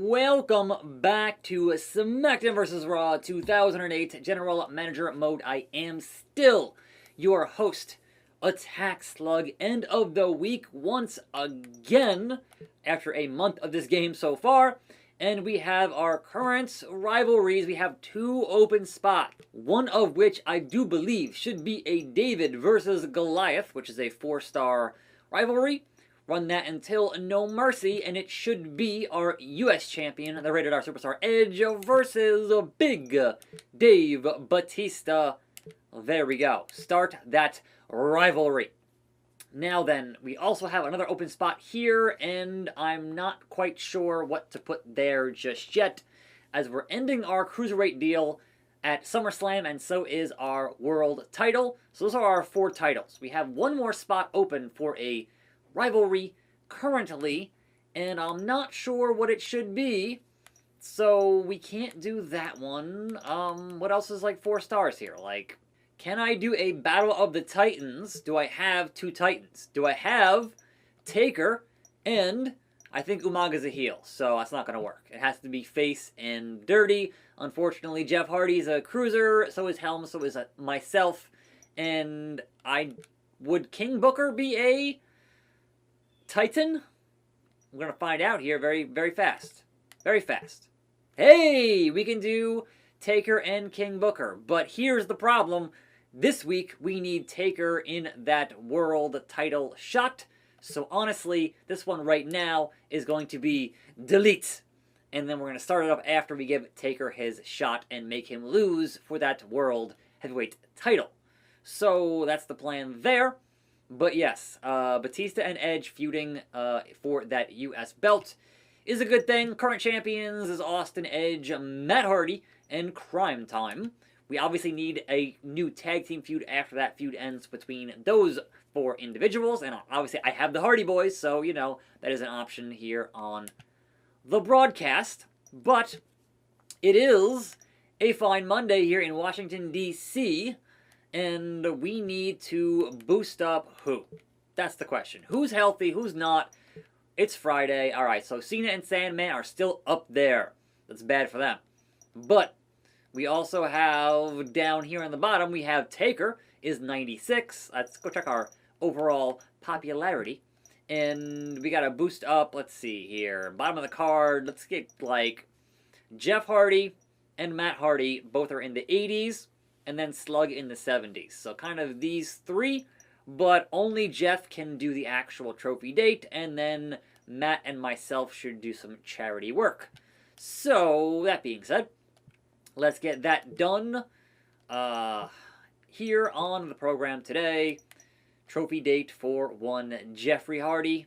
welcome back to SmackDown Vs Raw 2008 General Manager Mode. I am still your host, Attack Slug, end of the week once again, after a month of this game so far. And we have our current rivalries. We have two open spots, one of which I do believe should be a David versus Goliath, which is a 4-star rivalry. Run that until No Mercy, and it should be our U.S. champion, the Rated R Superstar Edge versus Big Dave Batista. There we go. Start that rivalry. Now then, we also have another open spot here, and I'm not quite sure what to put there just yet, as we're ending our Cruiserweight deal at SummerSlam, and so is our World title. So those are our 4 titles. We have one more spot open for a rivalry currently, and I'm not sure what it should be, so we can't do that one. What else is like 4 stars here? Like, can I do a Battle of the Titans? Do I have 2 Titans? Do I have Taker? And I think Umaga's a heel, so that's not going to work. It has to be face and dirty. Unfortunately, Jeff Hardy's a cruiser, so is Helm, so is myself, and would King Booker be a Titan? We're going to find out here very, very fast. Very fast. Hey, we can do Taker and King Booker, but here's the problem. This week, we need Taker in that world title shot. So honestly, this one right now is going to be delete. And then we're going to start it up after we give Taker his shot and make him lose for that world heavyweight title. So that's the plan there. But yes, Batista and Edge feuding for that U.S. belt is a good thing. Current champions is Austin, Edge, Matt Hardy, and Crime Time. We obviously need a new tag team feud after that feud ends between those 4 individuals. And obviously I have the Hardy Boys, so, you know, that is an option here on the broadcast. But it is a fine Monday here in Washington, D.C., and we need to boost up who? That's the question. Who's healthy? Who's not? It's Friday. Alright, so Cena and Sandman are still up there. That's bad for them. But we also have, down here on the bottom, we have Taker is 96. Let's go check our overall popularity. And we got to boost up, let's see here. Bottom of the card, let's get like Jeff Hardy and Matt Hardy. Both are in the 80s. And then Slug in the 70s. So kind of these 3, but only Jeff can do the actual trophy date, and then Matt and myself should do some charity work. So, that being said, let's get that done here on the program today. Trophy date for one Jeffrey Hardy.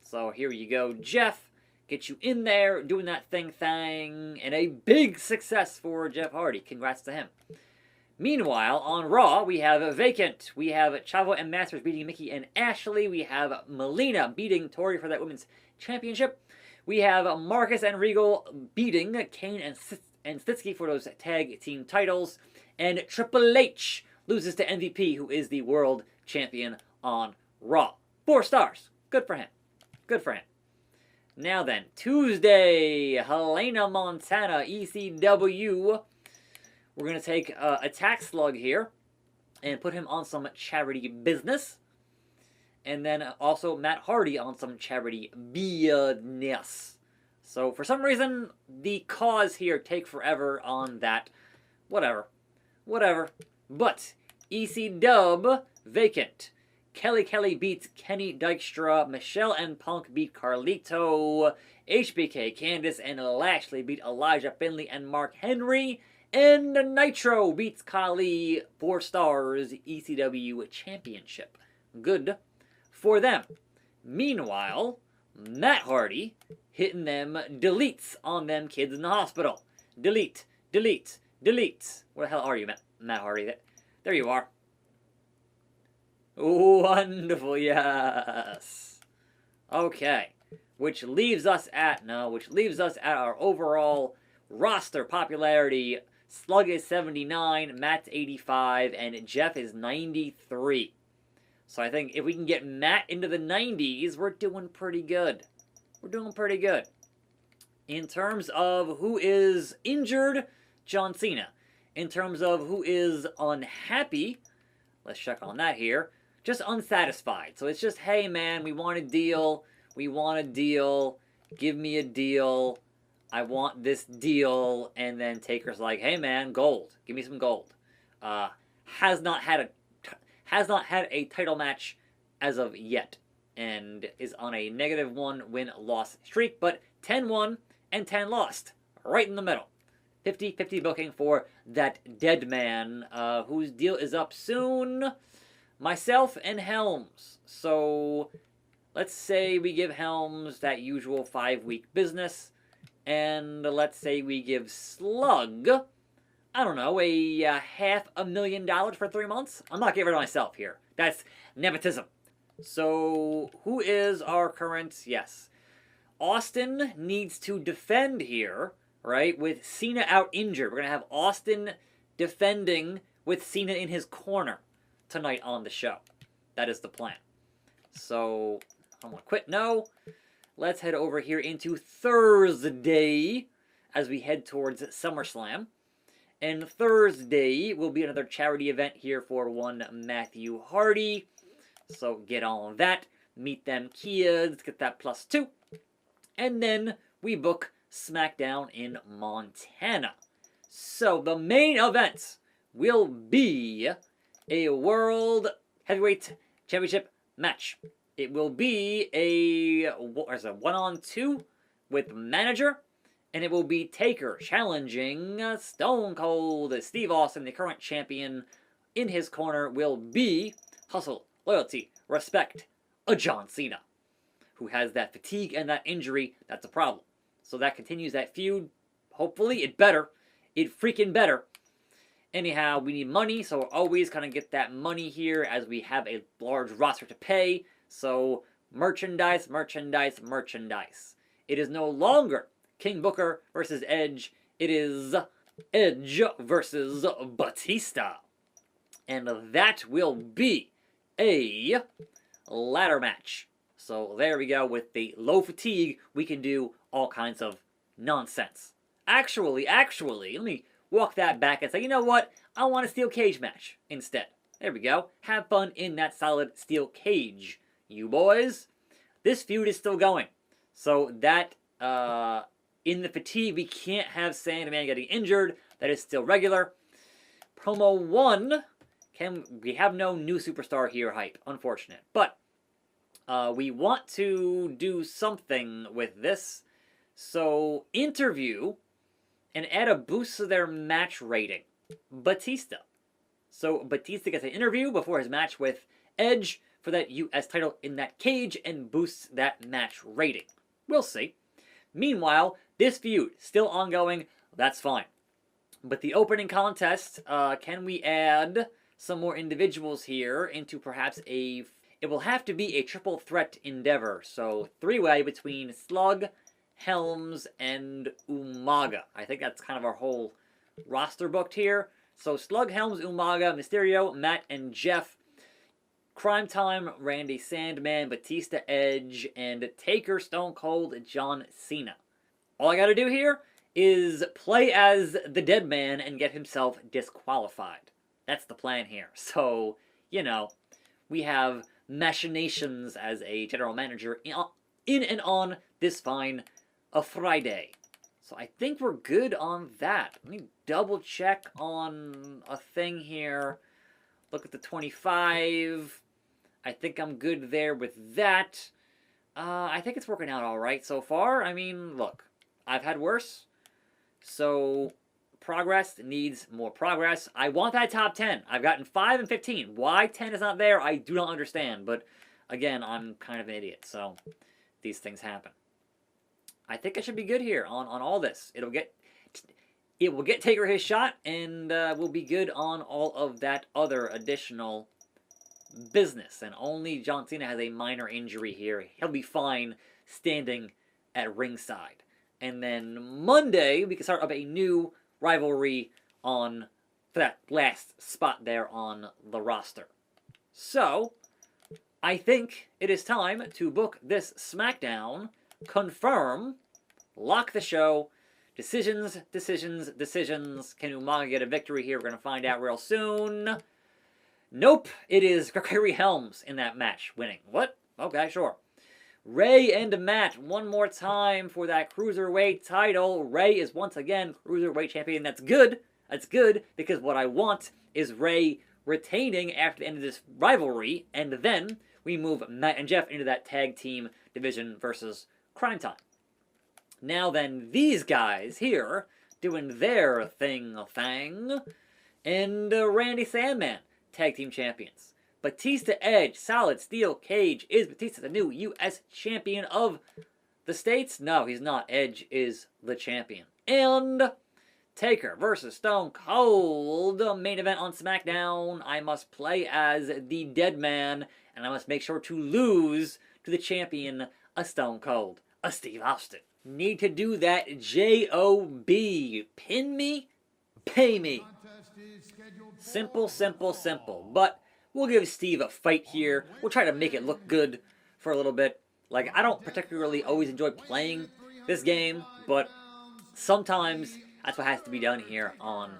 So here you go, Jeff. Get you in there, doing that thing, and a big success for Jeff Hardy. Congrats to him. Meanwhile, on Raw, we have Vacant. We have Chavo and Masters beating Mickey and Ashley. We have Melina beating Tori for that women's championship. We have Marcus and Regal beating Kane and Stitsky for those tag team titles. And Triple H loses to MVP, who is the world champion on Raw. 4 stars. Good for him. Good for him. Now then, Tuesday, Helena Montana, ECW. We're going to take Attack Slug here and put him on some charity business. And then also Matt Hardy on some charity business. So for some reason, the cause here take forever on that. Whatever. But ECW Vacant. Kelly beats Kenny Dykstra. Michelle and Punk beat Carlito. HBK, Candice, and Lashley beat Elijah Finley and Mark Henry. And Nitro beats Kali. 4 stars, ECW Championship. Good for them. Meanwhile, Matt Hardy hitting them deletes on them kids in the hospital. Delete. Where the hell are you, Matt Hardy? There you are. Wonderful, yes. Okay. Which leaves us at our overall roster popularity. Slug is 79, Matt's 85, and Jeff is 93. So I think if we can get Matt into the 90s, we're doing pretty good. In terms of who is injured, John Cena. In terms of who is unhappy, let's check on that here. Just unsatisfied. So it's just, hey man, we want a deal. We want a deal. Give me a deal. I want this deal. And then Taker's like, hey man, gold. Give me some gold. Has not had a title match as of yet, and is on a -1 win-loss streak, but 10-1 and 10 lost, right in the middle. 50-50 booking for that dead man, whose deal is up soon. Myself and Helms. So let's say we give Helms that usual 5-week business, and let's say we give Slug, I don't know, a $500,000 for 3 months? I'm not getting rid of myself here. That's nepotism. So who is our current? Yes. Austin needs to defend here, right, with Cena out injured. We're going to have Austin defending with Cena in his corner tonight on the show. That is the plan. So, I'm going to quit. No. Let's head over here into Thursday as we head towards SummerSlam. And Thursday will be another charity event here for one Matthew Hardy. So get on that. Meet them kids. Get that +2. And then we book SmackDown in Montana. So the main event will be a World Heavyweight Championship match. It will be a 1-on-2 with manager. And it will be Taker challenging Stone Cold Steve Austin, the current champion. In his corner will be hustle, loyalty, respect, a John Cena, who has that fatigue and that injury. That's a problem. So that continues that feud. Hopefully, it better. It freaking better. Anyhow, we need money, so we'll always kind of get that money here as we have a large roster to pay. So merchandise, merchandise, merchandise. It is no longer King Booker versus Edge. It is Edge versus Batista. And that will be a ladder match. So there we go. With the low fatigue, we can do all kinds of nonsense. Actually, let me walk that back and say, you know what? I want a steel cage match instead. There we go. Have fun in that solid steel cage, you boys. This feud is still going. So that, in the fatigue, we can't have Sandman getting injured. That is still regular. Promo 1, we have no new superstar here hype, unfortunate. But we want to do something with this. So interview and add a boost to their match rating. Batista. So Batista gets an interview before his match with Edge for that US title in that cage and boosts that match rating. We'll see. Meanwhile, this feud still ongoing. That's fine. But the opening contest, can we add some more individuals here into perhaps it will have to be a triple threat endeavor. So 3-way between Slug, Helms, and Umaga. I think that's kind of our whole roster booked here. So Slug, Helms, Umaga, Mysterio, Matt, and Jeff. Crime Time, Randy Sandman, Batista, Edge, and Taker, Stone Cold, John Cena. All I gotta do here is play as the dead man and get himself disqualified. That's the plan here. So, you know, we have machinations as a general manager in and on this fine a Friday. So I think we're good on that. Let me double check on a thing here. Look at the 25. I think I'm good there with that. I think it's working out all right so far. I mean, look, I've had worse. So progress needs more progress. I want that top 10. I've gotten 5 and 15. Why 10 is not there, I do not understand. But again, I'm kind of an idiot, so these things happen. I think I should be good here on all this. It will get Taker his shot, and we'll be good on all of that other additional business. And only John Cena has a minor injury here. He'll be fine standing at ringside. And then Monday, we can start up a new rivalry for that last spot there on the roster. So, I think it is time to book this SmackDown, confirm lock the show. Decisions, decisions, decisions. Can Umaga get a victory here? We're going to find out real soon. Nope, it is Gregory Helms in that match winning. What? Okay, sure. Ray and Matt one more time for that Cruiserweight title. Ray is once again Cruiserweight champion. That's good. That's good because what I want is Ray retaining after the end of this rivalry, and then we move Matt and Jeff into that tag team division versus Crime Time. Now then, these guys here doing their thing, and Randy Sandman, tag team champions. Batista Edge, solid steel cage. Is Batista the new U.S. champion of the States? No, he's not. Edge is the champion. And Taker versus Stone Cold, main event on SmackDown. I must play as the dead man, and I must make sure to lose to the champion, a Stone Cold, a Steve Austin. Need to do that J-O-B. Pin me, pay me. Simple, simple, simple. But we'll give Steve a fight here. We'll try to make it look good for a little bit. Like, I don't particularly always enjoy playing this game, but sometimes that's what has to be done here on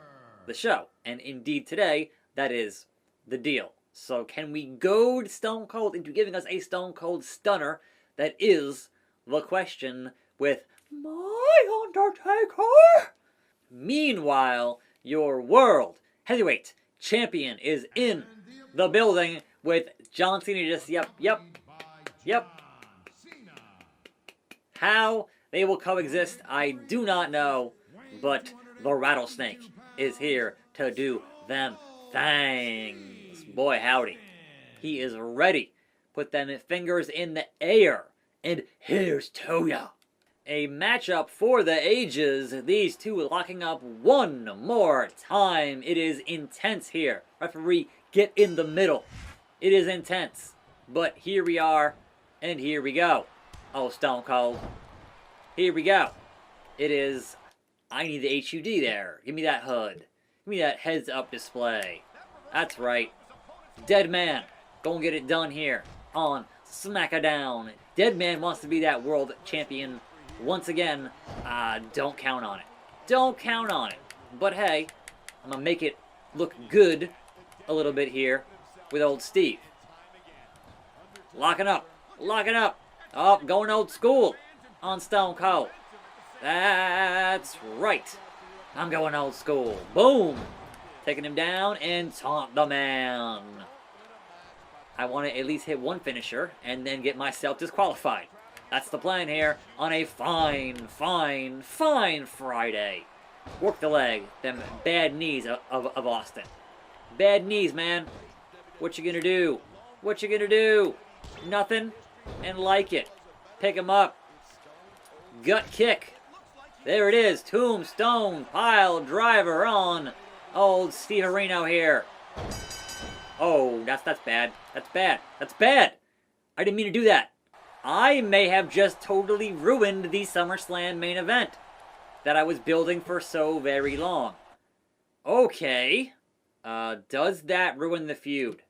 the show. And indeed today, that is the deal. So can we goad Stone Cold into giving us a Stone Cold stunner? That is the question with my Undertaker. Meanwhile, your world heavyweight champion is in the building with John Cena just, yep. How they will coexist, I do not know, but the Rattlesnake is here to do them things. Boy, howdy. He is ready. Put them fingers in the air, and here's to ya. A matchup for the ages. These two locking up one more time. It is intense here. Referee, get in the middle. It is intense. But here we are, and here we go. Oh, Stone Cold. Here we go. It is, I need the HUD there. Give me that HUD. Give me that heads-up display. That's right. Dead Man. Go and get it done here on SmackDown. Dead Man wants to be that world champion once again. Don't count on it. Don't count on it. But hey, I'm going to make it look good a little bit here with old Steve. Locking up. Locking up. Oh, going old school on Stone Cold. That's right. I'm going old school. Boom. Taking him down and taunt the man. I want to at least hit one finisher and then get myself disqualified. That's the plan here on a fine Friday. Work the leg. Them bad knees of Austin. Bad knees, man. What you gonna do? What you gonna do? Nothing. And like it. Pick him up. Gut kick. There it is. Tombstone pile driver on old Steve Areno here. Oh, that's bad. That's bad. That's bad. I didn't mean to do that. I may have just totally ruined the SummerSlam main event that I was building for so very long. Okay. Does that ruin the feud?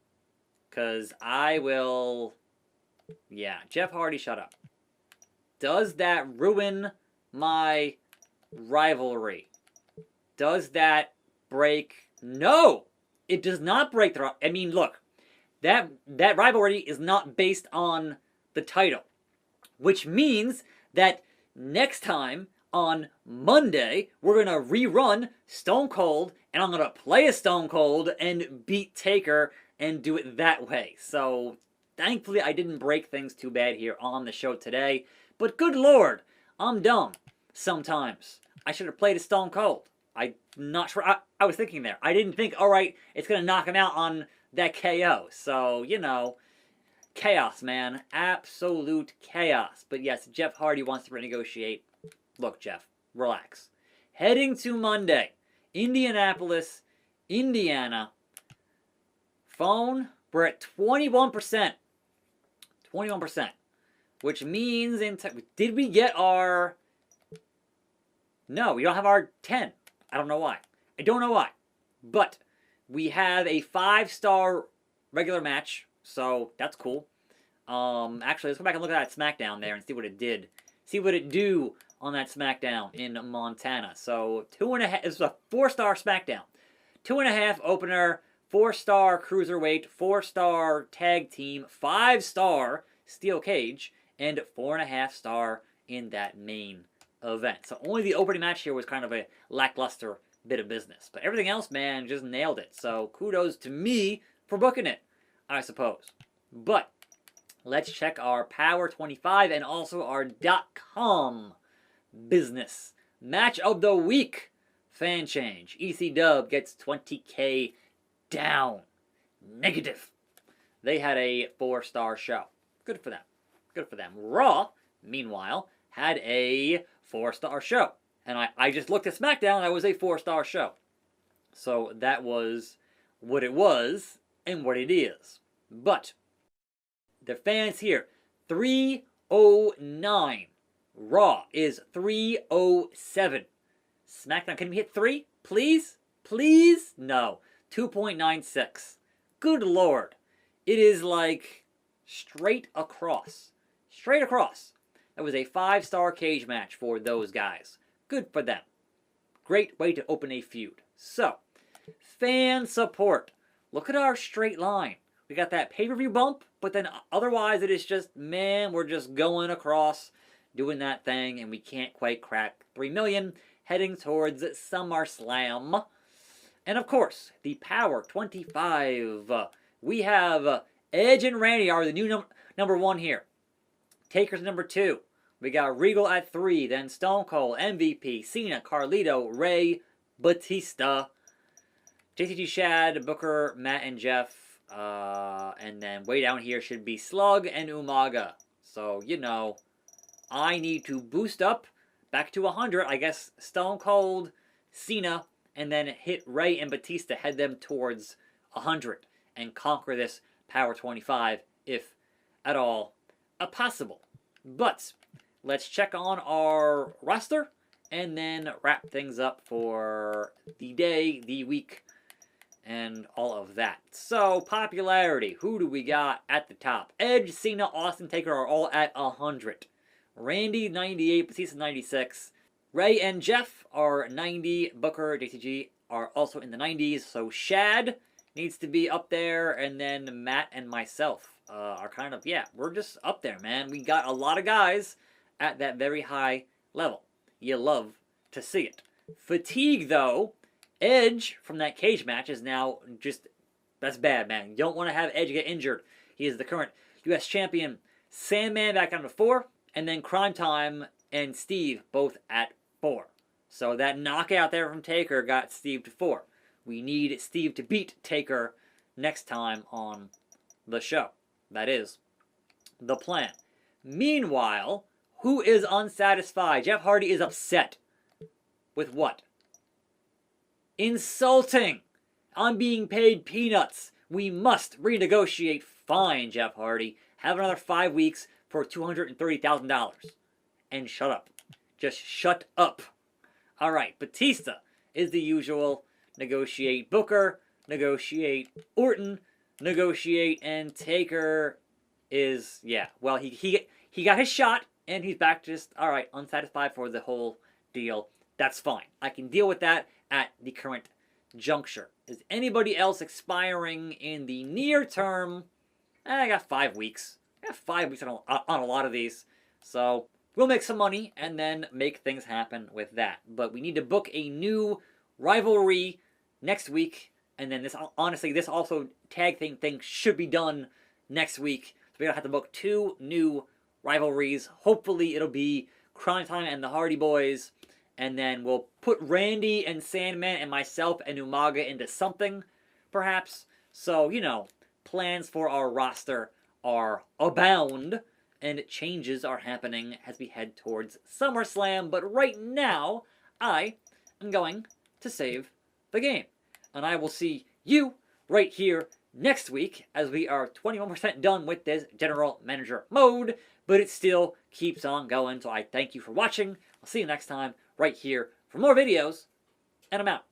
Because I will... Yeah, Jeff Hardy, shut up. Does that ruin my rivalry? Does that break... No! It does not break the... I mean, look. That rivalry is not based on the title. Which means that next time, on Monday, we're going to rerun Stone Cold, and I'm going to play a Stone Cold and beat Taker and do it that way. So, thankfully, I didn't break things too bad here on the show today. But good lord, I'm dumb sometimes. I should have played a Stone Cold. I'm not sure. I was thinking there. I didn't think, alright, it's going to knock him out on that KO. So, you know, chaos, man. Absolute chaos. But yes, Jeff Hardy wants to renegotiate. Look, Jeff, relax. Heading to Monday, Indianapolis, Indiana. Phone, we're at 21%. 21%. Which means, did we get our... No, we don't have our 10. I don't know why. I don't know why. But we have a 5-star regular match, so that's cool. Actually, let's go back and look at that SmackDown there and see what it did. See what it do on that SmackDown in Montana. So 2.5. This was a 4-star SmackDown. 2.5 opener, 4-star cruiserweight, 4-star tag team, 5-star steel cage, and 4.5-star in that main event. So only the opening match here was kind of a lackluster bit of business. But everything else, man, just nailed it. So kudos to me for booking it, I suppose. But let's check our Power 25 and also our .com business. Match of the week. Fan change. EC Dub gets 20K down. Negative. They had a 4-star show. Good for them. Good for them. Raw, meanwhile, had a 4-star show. And I just looked at SmackDown, that was a 4-star show. So that was what it was and what it is. But the fans here, 309. Raw is 307. SmackDown, can we hit 3? Please? Please? No. 2.96. Good Lord. It is like straight across. Straight across. That was a 5-star cage match for those guys. Good for them. Great way to open a feud. So, fan support. Look at our straight line. We got that pay-per-view bump, but then otherwise it is just, man, we're just going across, doing that thing, and we can't quite crack 3 million, heading towards SummerSlam. And of course, the Power 25. We have Edge and Randy are the new number 1 here. Taker's number 2. We got Regal at 3, then Stone Cold, MVP, Cena, Carlito, Ray, Batista, JTG, Shad, Booker, Matt, and Jeff. And then way down here should be Slug and Umaga. So, you know, I need to boost up back to 100. I guess Stone Cold, Cena, and then hit Ray and Batista, head them towards 100, and conquer this Power 25, if at all possible. But let's check on our roster and then wrap things up for the day, the week, and all of that. So, popularity. Who do we got at the top? Edge, Cena, Austin, Taker are all at 100. Randy, 98. Batista, 96. Ray and Jeff are 90. Booker, JTG are also in the 90s. So, Shad needs to be up there. And then Matt and myself are kind of, yeah, we're just up there, man. We got a lot of guys at that very high level. You love to see it. Fatigue, though. Edge from that cage match is now just, that's bad, man. You don't want to have Edge get injured. He is the current U.S. champion. Sandman back down to 4, and then Crime Time and Steve both at 4. So that knockout there from Taker got Steve to 4. We need Steve to beat Taker next time on the show. That is the plan. Meanwhile, who is unsatisfied? Jeff Hardy is upset. With what? Insulting. I'm being paid peanuts. We must renegotiate. Fine, Jeff Hardy. Have another 5 weeks for $230,000. And shut up. Just shut up. Alright, Batista is the usual. Negotiate Booker. Negotiate Orton. Negotiate, and Taker is, yeah, well, he got his shot, and he's back just, alright, unsatisfied for the whole deal. That's fine. I can deal with that at the current juncture. Is anybody else expiring in the near term? I got 5 weeks. I got 5 weeks on a lot of these. So, we'll make some money, and then make things happen with that. But we need to book a new rivalry next week. And then this, honestly, this also tag thing should be done next week. So we're going to have to book 2 new rivalries. Hopefully it'll be Crime Time and the Hardy Boys. And then we'll put Randy and Sandman and myself and Umaga into something, perhaps. So, you know, plans for our roster are abound. And changes are happening as we head towards SummerSlam. But right now, I am going to save the game. And I will see you right here next week as we are 21% done with this general manager mode, but it still keeps on going. So I thank you for watching. I'll see you next time right here for more videos, and I'm out.